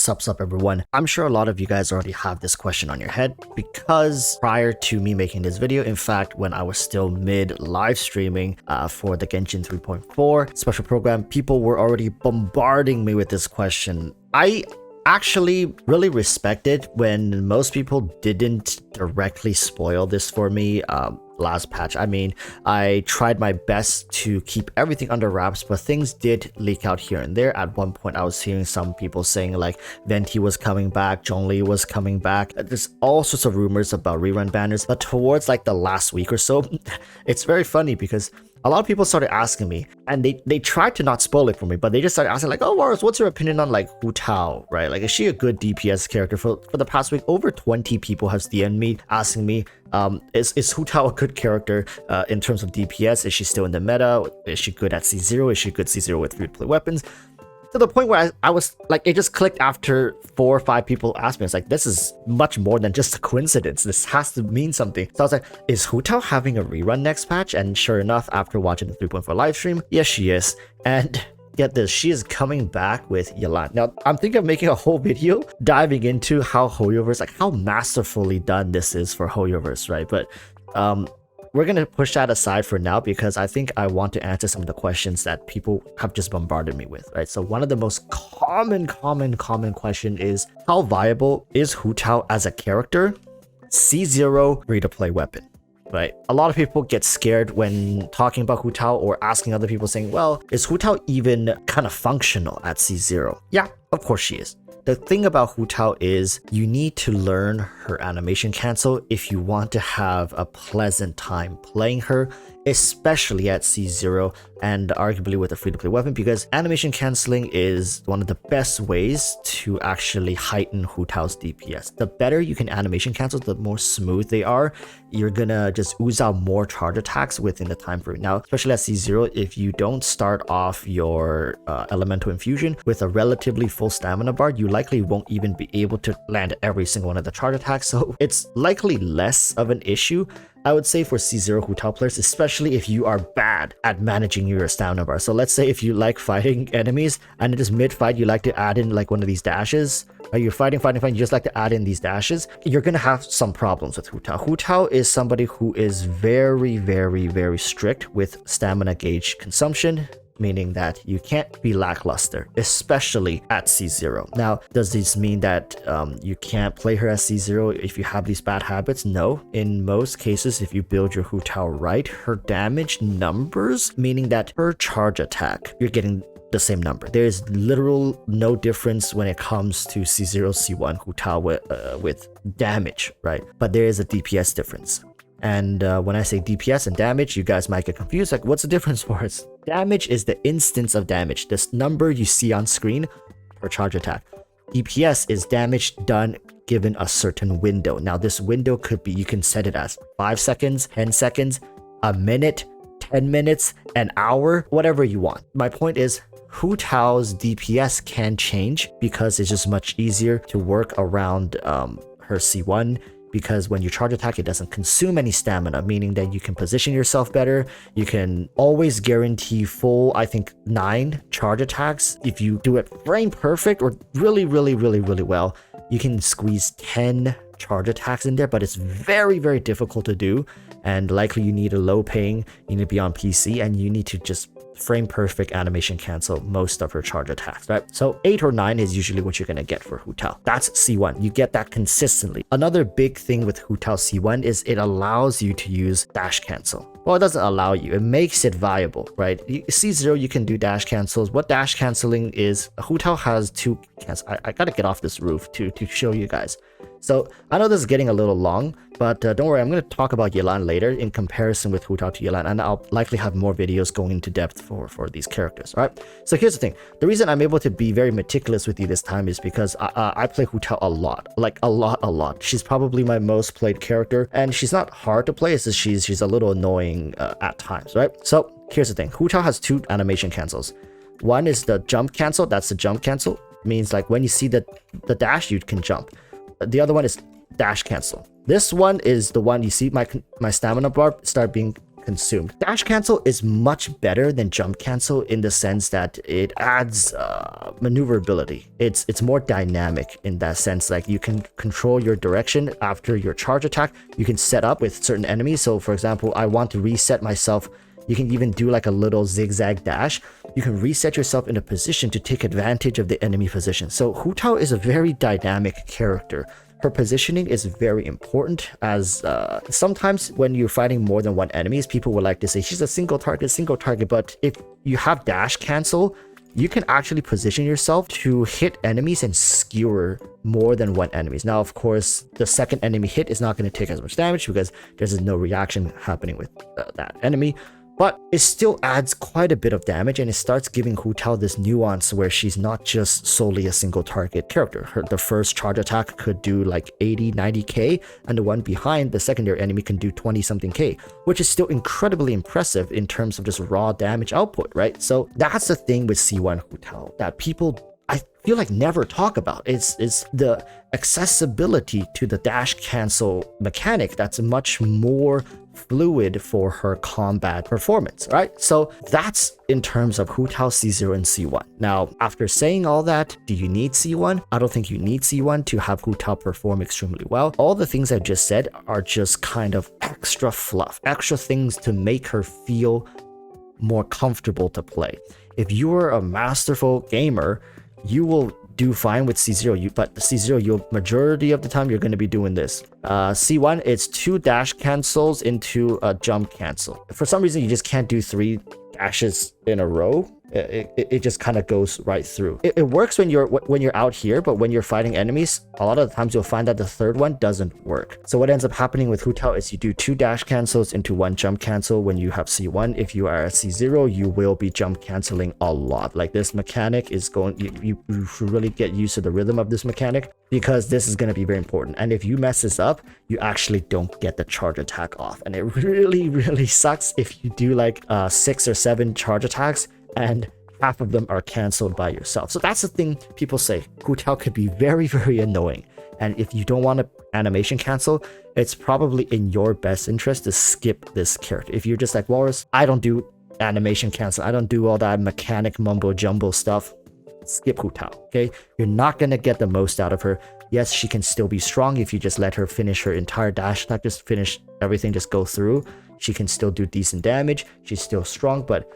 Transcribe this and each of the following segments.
Sup everyone. I'm sure a lot of you guys already have this question on your head because prior to me making this video, in fact, when I was still mid live streaming for the Genshin 3.4 special program, people were already bombarding me with this question. I actually really respect it when most people didn't directly spoil this for me last patch. I mean, I tried my best to keep everything under wraps, but things did leak out here and there. At one point, I was hearing some people saying like Venti was coming back, Zhongli was coming back. There's all sorts of rumors about rerun banners, but towards like the last week or so, it's very funny because a lot of people started asking me, and they tried to not spoil it for me, but they just started asking like, oh, Warruss, what's your opinion on like Hutao, right? Like, is she a good DPS character? For the past week, over 20 people have DM'd me asking me, is Hutao a good character in terms of DPS? Is she still in the meta? Is she good at C0? Is she good C0 with free-to-play weapons? To the point where I was like, it just clicked after 4 or 5 people asked me. It's like, this is much more than just a coincidence. This has to mean something. So I was like, is Hutao having a rerun next patch? And sure enough, after watching the 3.4 live stream, yes, she is. And get this, she is coming back with Yelan. Now, I'm thinking of making a whole video diving into how HoYoverse, like how masterfully done this is for HoYoverse, right? But we're going to push that aside for now because I think I want to answer some of the questions that people have just bombarded me with, right? So one of the most common question is, how viable is Hutao as a character? C0 free-to-play weapon, right? A lot of people get scared when talking about Hutao or asking other people saying, well, is Hutao even kind of functional at C0? Yeah, of course she is. The thing about Hutao is you need to learn her animation cancel if you want to have a pleasant time playing her, especially at C0 and arguably with a free-to-play weapon, because animation canceling is one of the best ways to actually heighten Hutao's DPS. The better you can animation cancel, the more smooth they are. You're gonna just ooze out more charge attacks within the time frame. Now, especially at C0, if you don't start off your elemental infusion with a relatively full stamina bar, you likely won't even be able to land every single one of the charge attacks. So it's likely less of an issue, I would say, for C0 Hutao players, especially if you are bad at managing your stamina bar. So let's say if you like fighting enemies and it is mid-fight, you like to add in like one of these dashes, or you're fighting, you just like to add in these dashes, you're gonna have some problems with Hutao. Hutao is somebody who is very strict with stamina gauge consumption, meaning that you can't be lackluster, especially at C0. Now, does this mean that you can't play her at C0 if you have these bad habits? No. In most cases, if you build your Hutao right, her damage numbers, meaning that her charge attack, you're getting the same number. There is literal no difference when it comes to C0, C1 Hutao with damage, right? But there is a DPS difference. And when I say DPS and damage, you guys might get confused. Like, what's the difference for us? Damage is the instance of damage. This number you see on screen per charge attack. DPS is damage done given a certain window. Now, this window could be, you can set it as 5 seconds, 10 seconds, a minute, 10 minutes, an hour, whatever you want. My point is, Hutao's DPS can change because it's just much easier to work around her C1, because when you charge attack, it doesn't consume any stamina, meaning that you can position yourself better. You can always guarantee full, I think, 9 charge attacks. If you do it frame perfect or really well, you can squeeze 10 charge attacks in there, but it's very difficult to do. And likely you need a low ping, you need to be on PC, and you need to just frame perfect animation cancel most of her charge attacks, right? So 8 or 9 is usually what you're gonna get for Hutao. That's C1. You get that consistently. Another big thing with Hutao C1 is it allows you to use dash cancel. Well, it doesn't allow you, it makes it viable, right? C0, you can do dash cancels. What dash canceling is, Hutao has 2 cancels. I gotta get off this roof to show you guys. So I know this is getting a little long, but don't worry, I'm going to talk about Yelan later in comparison with Hutao to Yelan, and I'll likely have more videos going into depth for these characters, all right? So here's the thing. The reason I'm able to be very meticulous with you this time is because I play Hutao a lot, like a lot. She's probably my most played character, and she's not hard to play, it's just she's a little annoying at times, right? So here's the thing. Hutao has 2 animation cancels. One is the jump cancel. That's the jump cancel. It means like when you see the dash, you can jump. The other one is dash cancel. This one is the one you see my stamina bar start being consumed. Dash cancel is much better than jump cancel in the sense that it adds maneuverability. It's more dynamic in that sense. Like, you can control your direction after your charge attack. You can set up with certain enemies. So for example, I want to reset myself. You can even do like a little zigzag dash. You can reset yourself in a position to take advantage of the enemy position. So Hutao is a very dynamic character. Her positioning is very important, as sometimes when you're fighting more than one enemies, people would like to say she's a single target, but if you have dash cancel, you can actually position yourself to hit enemies and skewer more than one enemies. Now, of course, the second enemy hit is not going to take as much damage because there's no reaction happening with that enemy. But it still adds quite a bit of damage, and it starts giving Hutao this nuance where she's not just solely a single target character. The first charge attack could do like 80, 90k, and the one behind the secondary enemy can do 20 something k, which is still incredibly impressive in terms of just raw damage output, right? So that's the thing with C1 Hutao that people, I feel like, never talk about. It's the accessibility to the dash cancel mechanic that's much more fluid for her combat performance, right? So that's in terms of Hutao C0 and C1. Now, after saying all that, do you need C1? I don't think you need C1 to have Hutao perform extremely well. All the things I just said are just kind of extra fluff, extra things to make her feel more comfortable to play. If you're a masterful gamer, you will do fine with C0, but C0, you'll majority of the time you're going to be doing this. C1, it's 2 dash cancels into a jump cancel. For some reason, you just can't do 3 dashes in a row. It just kind of goes right through. It works when you're out here, but when you're fighting enemies, a lot of the times you'll find that the third one doesn't work. So what ends up happening with Hutao is you do 2 dash cancels into 1 jump cancel when you have C1. If you are at C0, you will be jump canceling a lot. Like, this mechanic is going, you should really get used to the rhythm of this mechanic, because this is going to be very important. And if you mess this up, you actually don't get the charge attack off. And it really sucks if you do like 6 or 7 charge attacks and half of them are cancelled by yourself. So that's the thing people say. Hutao could be very annoying. And if you don't want to animation cancel, it's probably in your best interest to skip this character. If you're just like, Walrus, I don't do animation cancel, I don't do all that mechanic mumbo jumbo stuff, skip Hutao, okay? You're not going to get the most out of her. Yes, she can still be strong if you just let her finish her entire dash attack, just finish everything, just go through. She can still do decent damage. She's still strong, but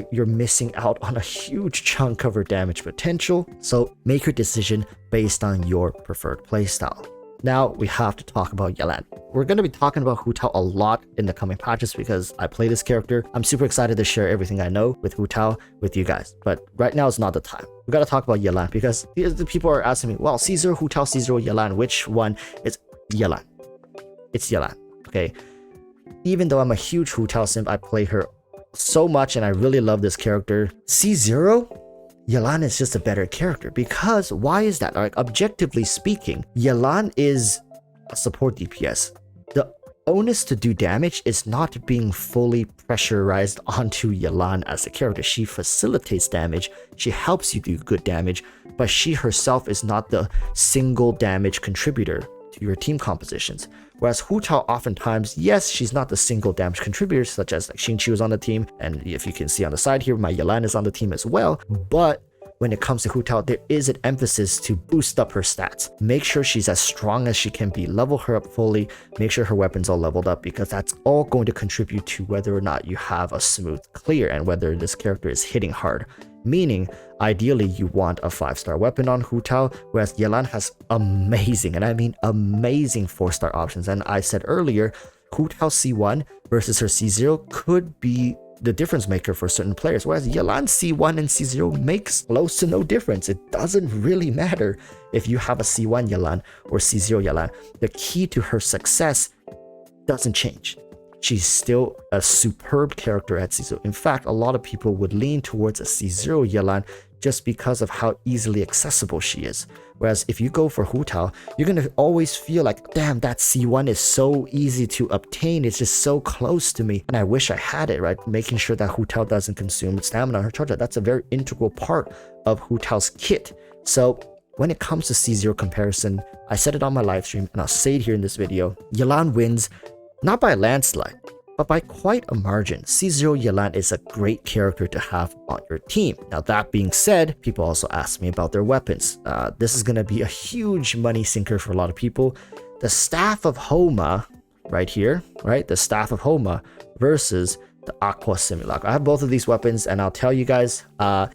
you're missing out on a huge chunk of her damage potential. So make your decision based on your preferred playstyle. Now we have to talk about Yelan. We're going to be talking about Hutao a lot in the coming patches because I play this character. I'm super excited to share everything I know with Hutao with you guys. But right now is not the time. We got to talk about Yelan because the people are asking me, well, C0, Hutao C0, Yelan, which one is Yelan? It's Yelan, okay? Even though I'm a huge Hutao simp, I play her so much and I really love this character. C0, Yelan is just a better character. Because why is that? Like, objectively speaking, Yelan is a support DPS. The onus to do damage is not being fully pressurized onto Yelan as a character. She facilitates damage, she helps you do good damage, but she herself is not the single damage contributor to your team compositions. Whereas Hutao, oftentimes, yes, she's not the single damage contributor, such as like Xingqiu is on the team, and if you can see on the side here, my Yelan is on the team as well. But when it comes to Hutao, there is an emphasis to boost up her stats. Make sure she's as strong as she can be, level her up fully, make sure her weapons are leveled up, because that's all going to contribute to whether or not you have a smooth clear and whether this character is hitting hard. Meaning, ideally, you want a 5-star weapon on Hutao, whereas Yelan has amazing, and I mean amazing 4-star options. And I said earlier, Hutao C1 versus her C0 could be the difference maker for certain players, whereas Yelan C1 and C0 makes close to no difference. It doesn't really matter if you have a C1 Yelan or C0 Yelan. The key to her success doesn't change. She's still a superb character at C0. In fact, a lot of people would lean towards a C0 Yelan just because of how easily accessible she is. Whereas if you go for Hutao, you're going to always feel like, damn, that C1 is so easy to obtain. It's just so close to me. And I wish I had it, right? Making sure that Hutao doesn't consume stamina on her charge. That's a very integral part of Hutao's kit. So when it comes to C0 comparison, I said it on my live stream and I'll say it here in this video. Yelan wins not by a landslide, but by quite a margin. C0 Yelan is a great character to have on your team. Now that being said, people also ask me about their weapons. This is going to be a huge money sinker for a lot of people. The Staff of Homa right here, right? The Staff of Homa versus the Aqua Simulacra. I have both of these weapons, and I'll tell you guys,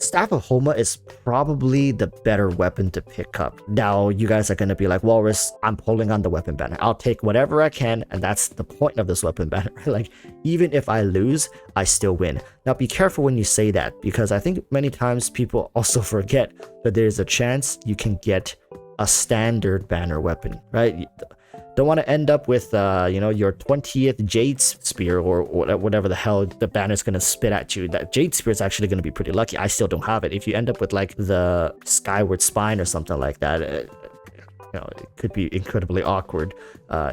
Staff of Homa is probably the better weapon to pick up. Now, you guys are going to be like, Walrus, I'm pulling on the weapon banner. I'll take whatever I can, and that's the point of this weapon banner. Like, even if I lose, I still win. Now, be careful when you say that, because I think many times people also forget that there's a chance you can get a standard banner weapon, right? Don't want to end up with your 20th Jade Spear or whatever the hell the banner's gonna spit at you. That Jade Spear is actually gonna be pretty lucky. I still don't have it. If you end up with like the Skyward Spine or something like that, it could be incredibly awkward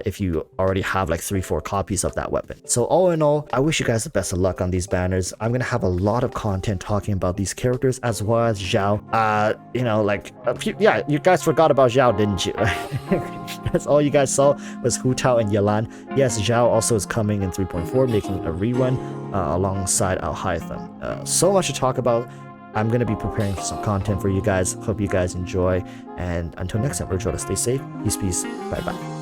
if you already have like 3-4 copies of that weapon. So all in all, I wish you guys the best of luck on these banners. I'm gonna have a lot of content talking about these characters as well as Xiao. You guys forgot about Xiao, didn't you? That's all you guys saw was Hutao and Yelan. Yes, Xiao also is coming in 3.4, making a rerun alongside Alhaitham. So much to talk about. I'm going to be preparing some content for you guys. Hope you guys enjoy. And until next time, remember to stay safe. Peace, peace. Bye-bye.